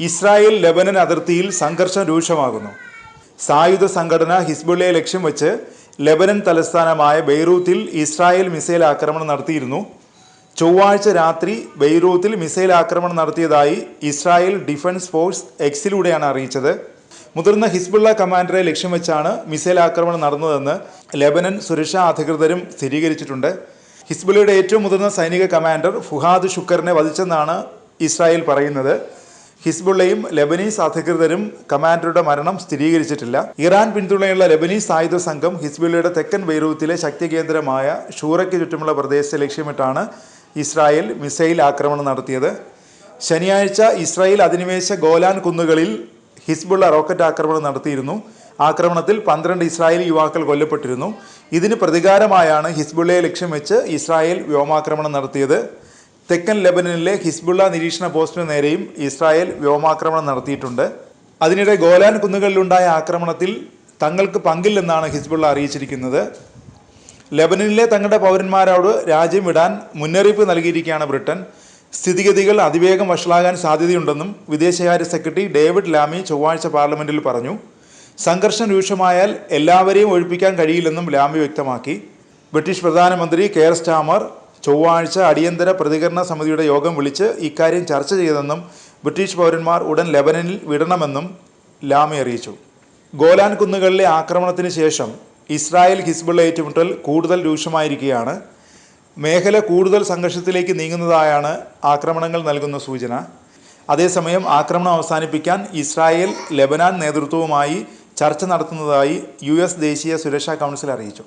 Israel Lebanon അതിർത്തിയിൽ സംഘർഷം രൂക്ഷമാകുന്നു. സായുധ സംഘടന ഹിസ്ബുള്ളയെ ലക്ഷ്യം വെച്ച് ലെബനൻ തലസ്ഥാനമായ ബെയ്റൂത്തിൽ ഇസ്രായേൽ മിസൈൽ ആക്രമണം നടത്തിയിരുന്നു. ചൊവ്വാഴ്ച രാത്രി ബെയ്റൂത്തിൽ മിസൈൽ ആക്രമണം നടത്തിയതായി ഇസ്രായേൽ ഡിഫൻസ് ഫോഴ്സ് എക്സിലൂടെയാണ് അറിയിച്ചത്. മുതിർന്ന ഹിസ്ബുള്ള കമാൻഡറെ ലക്ഷ്യം വെച്ചാണ് മിസൈൽ ആക്രമണം നടന്നതെന്ന് ലെബനൻ സുരക്ഷാ അധികൃതരും സ്ഥിരീകരിച്ചിട്ടുണ്ട്. ഹിസ്ബുള്ളയുടെ ഏറ്റവും മുതിർന്ന സൈനിക കമാൻഡർ ഫുഹാദ് ഷുക്കറിനെ വധിച്ചെന്നാണ് ഇസ്രായേൽ പറയുന്നത്. ഹിസ്ബുള്ളയും ലെബനീസ് അധികൃതരും കമാൻഡറുടെ മരണം സ്ഥിരീകരിച്ചിട്ടില്ല. ഇറാൻ പിന്തുണയുള്ള ലെബനീസ് സായുധ സംഘം ഹിസ്ബുള്ളയുടെ തെക്കൻ ബെയ്റൂത്തിലെ ശക്തി കേന്ദ്രമായ ഷൂറയ്ക്ക് ചുറ്റുമുള്ള പ്രദേശത്തെ ലക്ഷ്യമിട്ടാണ് ഇസ്രായേൽ മിസൈൽ ആക്രമണം നടത്തിയത്. ശനിയാഴ്ച ഇസ്രായേൽ അധിനിവേശ ഗോലാൻ കുന്നുകളിൽ ഹിസ്ബുള്ള റോക്കറ്റ് ആക്രമണം നടത്തിയിരുന്നു. ആക്രമണത്തിൽ 12 ഇസ്രായേലി യുവാക്കൾ കൊല്ലപ്പെട്ടിരുന്നു. ഇതിന് പ്രതികാരമായാണ് ഹിസ്ബുള്ളയെ ലക്ഷ്യം വെച്ച് ഇസ്രായേൽ വ്യോമാക്രമണം നടത്തിയത്. തെക്കൻ ലെബനനിലെ ഹിസ്ബുള്ള നിരീക്ഷണ പോസ്റ്റിനു നേരെയും ഇസ്രായേൽ വ്യോമാക്രമണം നടത്തിയിട്ടുണ്ട്. അതിനിടെ ഗോലാൻ കുന്നുകളിലുണ്ടായ ആക്രമണത്തിൽ തങ്ങൾക്ക് പങ്കില്ലെന്നാണ് ഹിസ്ബുള്ള അറിയിച്ചിരിക്കുന്നത്. ലെബനനിലെ തങ്ങളുടെ പൗരന്മാരോട് രാജ്യം വിടാൻ മുന്നറിയിപ്പ് നൽകിയിരിക്കുകയാണ് ബ്രിട്ടൻ. സ്ഥിതിഗതികൾ അതിവേഗം വഷളാകാൻ സാധ്യതയുണ്ടെന്നും വിദേശകാര്യ സെക്രട്ടറി ഡേവിഡ് ലാമി ചൊവ്വാഴ്ച പാർലമെന്റിൽ പറഞ്ഞു. സംഘർഷം രൂക്ഷമായാൽ എല്ലാവരെയും ഒഴിപ്പിക്കാൻ കഴിയില്ലെന്നും ലാമി വ്യക്തമാക്കി. ബ്രിട്ടീഷ് പ്രധാനമന്ത്രി കെയർ സ്റ്റാമർ ചൊവ്വാഴ്ച അടിയന്തര പ്രതികരണ സമിതിയുടെ യോഗം വിളിച്ച് ഇക്കാര്യം ചർച്ച ചെയ്തെന്നും ബ്രിട്ടീഷ് പൗരന്മാർ ഉടൻ ലെബനനിൽ വിടണമെന്നും ലാമി അറിയിച്ചു. ഗോലാൻ കുന്നുകളിലെ ആക്രമണത്തിന് ശേഷം ഇസ്രായേൽ ഹിസ്ബുള്ള ഏറ്റുമുട്ടൽ കൂടുതൽ രൂക്ഷമായിരിക്കുകയാണ്. മേഖല കൂടുതൽ സംഘർഷത്തിലേക്ക് നീങ്ങുന്നതായാണ് ആക്രമണങ്ങൾ നൽകുന്ന സൂചന. അതേസമയം ആക്രമണം അവസാനിപ്പിക്കാൻ ഇസ്രായേൽ ലെബനാൻ നേതൃത്വവുമായി ചർച്ച നടത്തുന്നതായി US ദേശീയ സുരക്ഷാ കൗൺസിൽ അറിയിച്ചു.